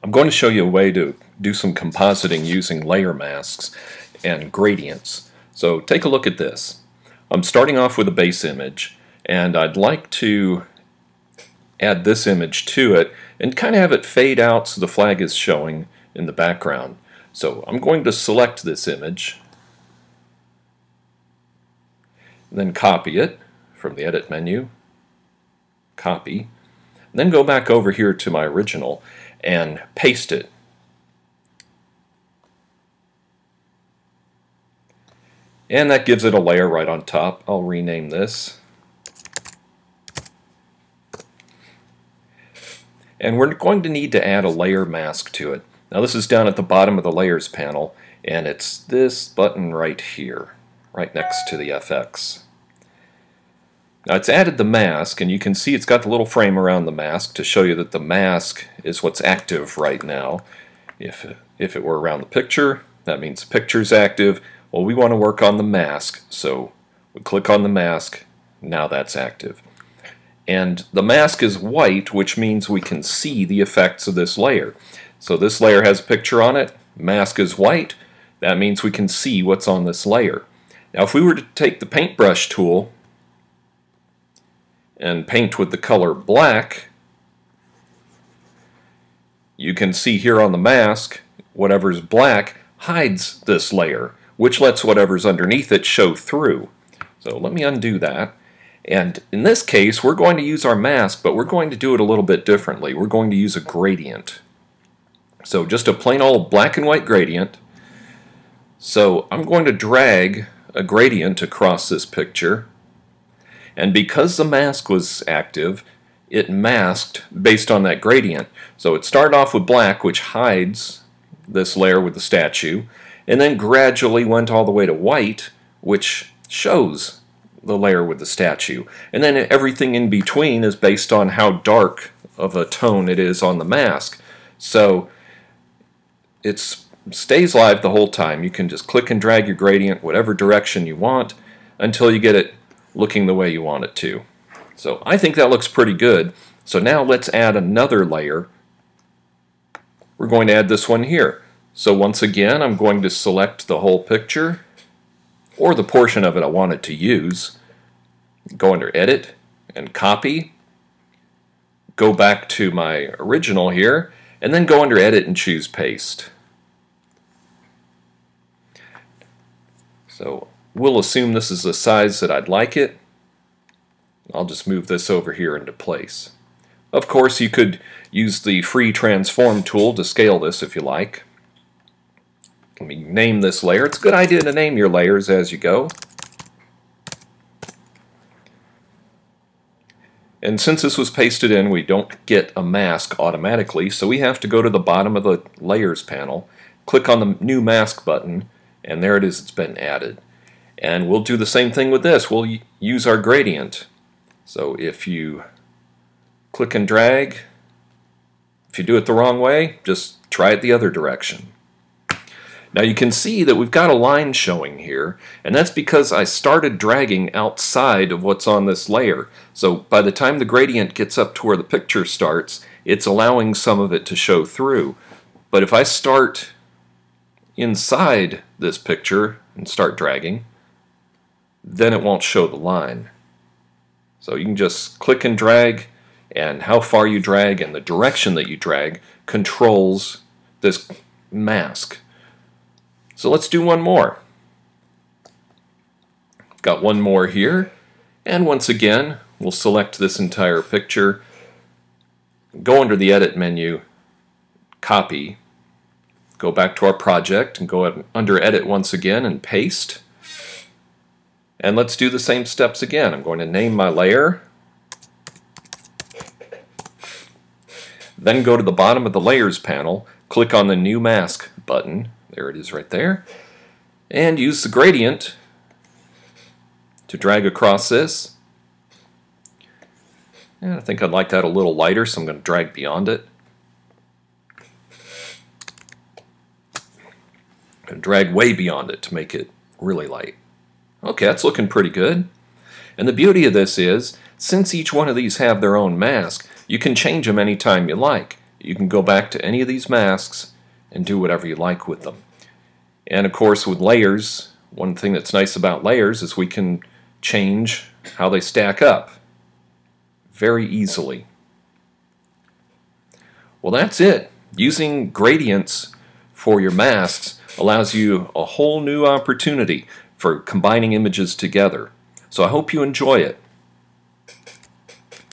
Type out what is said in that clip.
I'm going to show you a way to do some compositing using layer masks and gradients. So take a look at this. I'm starting off with a base image, and I'd like to add this image to it and kind of have it fade out so the flag is showing in the background. So I'm going to select this image, then copy it from the Edit menu, copy, then go back over here to my original and paste it. And that gives it a layer right on top. I'll rename this. And we're going to need to add a layer mask to it. Now this is down at the bottom of the Layers panel, and it's this button right here, right next to the FX. Now it's added the mask, and you can see it's got the little frame around the mask to show you that the mask is what's active right now. If it were around the picture, that means the picture's active. Well, we want to work on the mask, so we click on the mask. Now that's active. And the mask is white, which means we can see the effects of this layer. So this layer has a picture on it, mask is white, that means we can see what's on this layer. Now if we were to take the paintbrush tool and paint with the color black, you can see here on the mask, whatever's black hides this layer, which lets whatever's underneath it show through. So let me undo that. And in this case, we're going to use our mask, but we're going to do it a little bit differently. We're going to use a gradient. So just a plain old black and white gradient. So I'm going to drag a gradient across this picture. And because the mask was active, it masked based on that gradient. So it started off with black, which hides this layer with the statue, and then gradually went all the way to white, which shows the layer with the statue. And then everything in between is based on how dark of a tone it is on the mask. So it stays live the whole time. You can just click and drag your gradient whatever direction you want until you get it looking the way you want it to. So I think that looks pretty good. So now let's add another layer. We're going to add this one here. So once again, I'm going to select the whole picture, or the portion of it I wanted to use. Go under Edit and Copy. Go back to my original here, and then go under Edit and choose Paste. So we'll assume this is the size that I'd like it. I'll just move this over here into place. Of course, you could use the free transform tool to scale this if you like. Let me name this layer. It's a good idea to name your layers as you go. And since this was pasted in, we don't get a mask automatically, so we have to go to the bottom of the Layers panel, click on the New Mask button, and there it is, it's been added. And we'll do the same thing with this. We'll use our gradient. So if you click and drag, if you do it the wrong way, just try it the other direction. Now you can see that we've got a line showing here, and that's because I started dragging outside of what's on this layer. So by the time the gradient gets up to where the picture starts, it's allowing some of it to show through. But if I start inside this picture and start dragging, then it won't show the line. So you can just click and drag, and how far you drag and the direction that you drag controls this mask. So let's do one more. Got one more here, and once again we'll select this entire picture, go under the Edit menu, Copy, go back to our project and go under Edit once again and Paste. And let's do the same steps again. I'm going to name my layer, then go to the bottom of the Layers panel, click on the New Mask button, there it is right there, and use the gradient to drag across this. And I think I'd like that a little lighter, so I'm going to drag beyond it. And drag way beyond it to make it really light. Okay, that's looking pretty good. And the beauty of this is, since each one of these have their own mask, you can change them anytime you like. you can go back to any of these masks and do whatever you like with them. And of course with layers, one thing that's nice about layers is we can change how they stack up very easily. Well, that's it. Using gradients for your masks allows you a whole new opportunity for combining images together. So I hope you enjoy it.